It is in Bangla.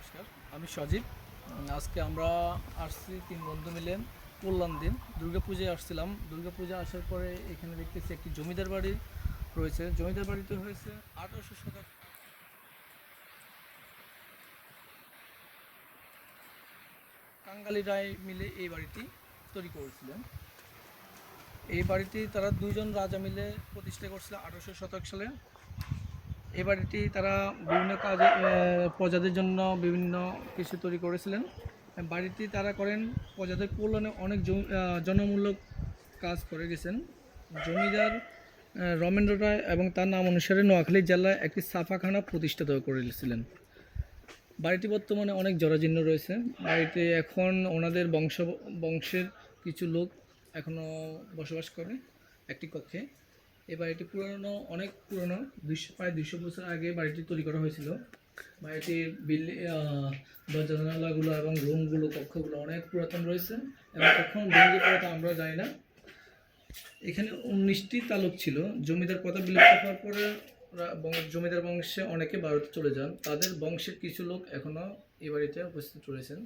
নমস্কার, আমি সজীব। আজকে আমরা আসছি ৩ বন্ধু মিলে কল্যাণ দিন দুর্গাপূজায় আসছিলাম। দুর্গাপূজা আসার পরে এখানে দেখতেছি একটি জমিদার বাড়ি রয়েছে। জমিদার বাড়িতে হয়েছে ১৮০০ শতক। কাঙ্গালি রায় মিলে এই বাড়িটি তৈরি করেছিলেন। এই বাড়িটি তারা দুইজন রাজা মিলে প্রতিষ্ঠা করছিল ১৮০০ সালে। এই বাড়িটি তারা বিভিন্ন কাজে প্রজাদের জন্য বিভিন্ন কিছু তৈরি করেছিলেন। বাড়িটি তারা করেন প্রজাদের কল্যাণে অনেক জনমূলক কাজ করে গেছেন। জমিদার রমেন্দ্র রায় এবং তার নাম অনুসারে নোয়াখালী জেলায় একটি ছাপাখানা প্রতিষ্ঠিত করেছিলেন। বাড়িটি বর্তমানে অনেক জরাজীর্ণ রয়েছে। বাড়িতে এখন ওনাদের বংশের কিছু লোক এখনও বসবাস করে একটি কক্ষে। এই বাড়িটি অনেক পুরনো, প্রায় ২০০ বছর আগে বাড়িটি তৈরি করা হয়েছিল। বাড়িটির দরজা জানালাগুলো এবং রুমগুলো, কক্ষগুলো অনেক পুরাতন রয়েছে এবং কখন ভেঙে পড়ে তা আমরা জানি না। এখানে ১৯টি তালুক ছিল। জমিদার প্রথা বিলুপ্ত হওয়ার পরে জমিদার বংশে অনেকে ভারতে চলে যান। তাদের বংশের কিছু লোক এখনও এই বাড়িতে উপস্থিত রয়েছেন।